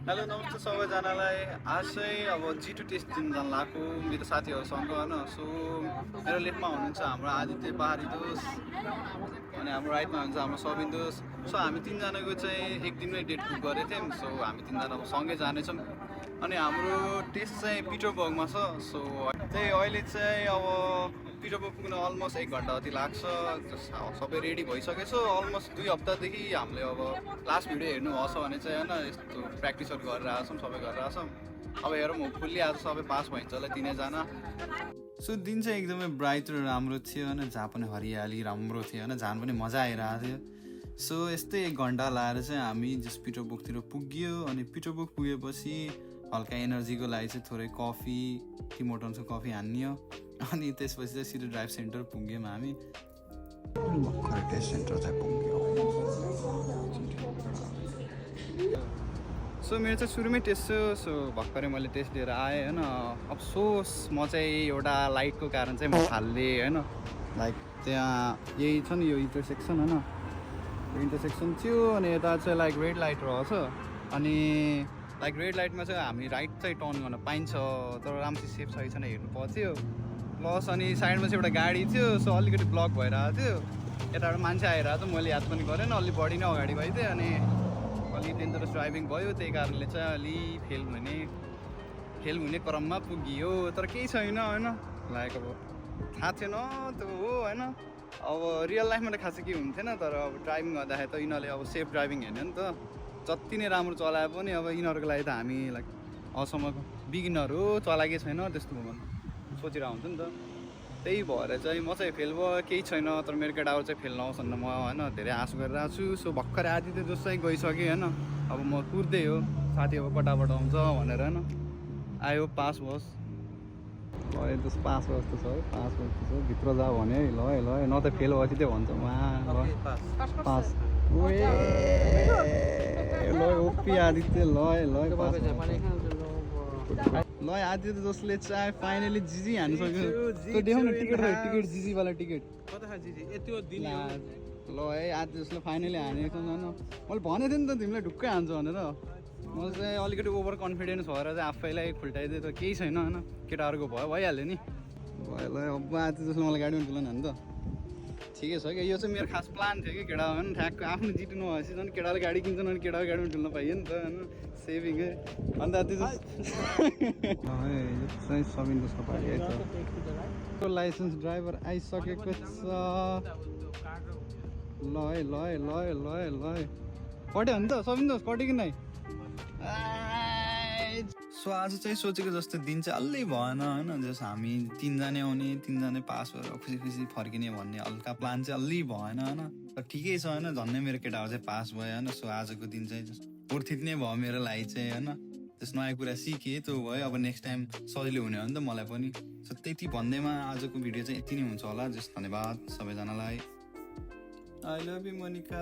Hello नमस्ते सबैजनालाई। आज चाहिँ अब G2 टेस्ट दिन जान लागेको मेरो साथीहरूसँग होइन। सो मेरो लेफ्टमा हुनुहुन्छ हाम्रो आदित्य पहाडी दोस्त अनि हाम्रो राइटमा हुनुहुन्छ हाम्रो सबिन दोस्त। सो हामी तिनजनाको चाहिँ एक दिनमै डेट बुक गरेको थियौँ। सो हामी तिनजना अब सँगै जानेछौँ अनि हाम्रो टेस्ट चाहिँ पिटरबर्गमा छ। सो त्यही अहिले चाहिँ अब पिटरबर्ग पुग्न अलमोस्ट 1 घन्टा जति लाग्छ। सबै रेडी भइसकेछ। अलमोस्ट 2 हप्तादेखि हामीले अब लास्ट भिडियो हेर्नुभएको छ भने चाहिँ होइन यस्तो प्र्याक्टिसहरू गरेर आएको छौँ, सबै गरेर आएको छौँ। अब हेरौँ होपफुल्ली आज सबै पास भइन्छ होला तिनैजना। सो दिन चाहिँ एकदमै ब्राइट र राम्रो थियो होइन, जहाँ पनि हरियाली राम्रो थियो होइन, जान पनि मजा आइरहेको थियो। सो यस्तै 1 घन्टा लाएर चाहिँ हामी जस पिटरबर्गतिर पुग्यो अनि पिटरबर्ग पुगेपछि हल्का एनर्जीको लागि चाहिँ थोरै कफी टिम होर्टन्सको कफी हान्नियो अनि त्यसपछि चाहिँ सिधै ड्राइभ सेन्टर पुग्यौँ हामी। भर्खर टेस्ट सेन्टर चाहिँ पुग्यो। सो मेरो चाहिँ सुरुमै टेस्ट थियो। सो भर्खरै मैले टेस्ट लिएर आएँ होइन। अफसोस म चाहिँ एउटा लाइटको कारण चाहिँ म फाल्लेँ होइन। लाइक त्यहाँ यही छ नि यो इन्टरसेक्सन होइन, यो इन्टरसेक्सन थियो अनि यता चाहिँ लाइक रेड लाइट रहेछ अनि लाइक रेड लाइटमा चाहिँ हामी राइट चाहिँ टर्न गर्न पाइन्छ तर राम्रोसित सेफ छ कि छैन हेर्नु पर्थ्यो। प्लस अनि साइडमा चाहिँ एउटा गाडी थियो। सो अलिकति ब्लक भइरहेको थियो, यताबाट मान्छे आइरहेको थियो। मैले याद पनि गरेन, अलि बढी नै अगाडि भइदिएँ अनि अलि डेन्जरस ड्राइभिङ भयो। त्यही कारणले चाहिँ अलि फेल हुने क्रममा पुगियो। तर केही छैन होइन। लाइक अब थाहा थिएन त्यो हो होइन। अब रियल लाइफमा त खासै के हुन्थेन तर अब ड्राइभिङ गर्दाखेरि त यिनीहरूले अब सेफ ड्राइभिङ हेर्ने नि त। जति नै राम्रो चलाए पनि अब यिनीहरूको लागि त हामी लाइक अहिलेसम्मको बिगिनर हो, चलाएकै छैन त्यस्तो सोचिरहेको हुन्छ नि त। त्यही भएर चाहिँ म चाहिँ फेल भयो, केही छैन। तर मेरो केटाहरू चाहिँ फेल नहोस् भनेर म होइन धेरै आश गरिरहेको छु। सो भर्खरै आदित्य जस्तो चाहिँ गइसकेँ होइन। अब म कुर्दै हो, साथी अब कटाबाट आउँछ भनेर होइन। आयो पास होस् ल, यस्तो पास होस् त छ है, पास होस् त छ भित्र जा भने है। ल है ल है, न त फेल भएपछि त्यो भन्छ उहाँ ल पास ल ओपी आदित्य ल है ल ल आदित्य जसले चाहिँ फाइनली जिजी हान्नु सक्यो। त्यो देखाउन टिकट जिजीवाला टिकट ल है आदित्य जसले फाइनली हानेको छ होइन। मैले भनेको थिएँ नि त तिमीलाई ढुक्कै हान्छ भनेर। म चाहिँ अलिकति ओभर कन्फिडेन्स भएर चाहिँ आफैलाई खुल्टाइदिएँ त केही छैन होइन। केटाहरूको भइहाल्यो नि। भयो ल अब आदित्य जसले मलाई गाडीमा तुलन हान्नु त ठिकै छ क्या। यो चाहिँ मेरो खास प्लान थियो कि केटा होइन ठ्याक्क आफ्नो जित्नु नभएपछि झन् केटाले गाडी किन्छन् अनि केटाको गाडीमा तुल्न पाइयो नि त होइन। सेभिङ है अन्त त्यो चाहिँ सबिन जसको पारि है त लाइसेन्स ड्राइभर आइसकेको छ। ल है ल है ल है ल है ल है कट्यो भने त सबिन दोस् कट्यो कि नै। सो आज चाहिँ सोचेको जस्तो दिन चाहिँ अलि भएन होइन। जस हामी तिनजना आउने तिनजना पास भएर खुसी खुसी फर्किने भन्ने हल्का प्लान चाहिँ अलि भएन होइन। तर ठिकै छ होइन, झन्नै मेरो केटाहरू चाहिँ पास भयो होइन। सो आजको दिन चाहिँ उर्थित नै भयो मेरो लागि चाहिँ होइन। त्यस नयाँ कुरा सिकेँ त्यो भयो। अब नेक्स्ट टाइम सजिलो हुने हो नि त मलाई पनि। सो त्यति भन्दैमा आजको भिडियो चाहिँ यति नै हुन्छ होला। जस धन्यवाद सबैजनालाई। I love you Monika.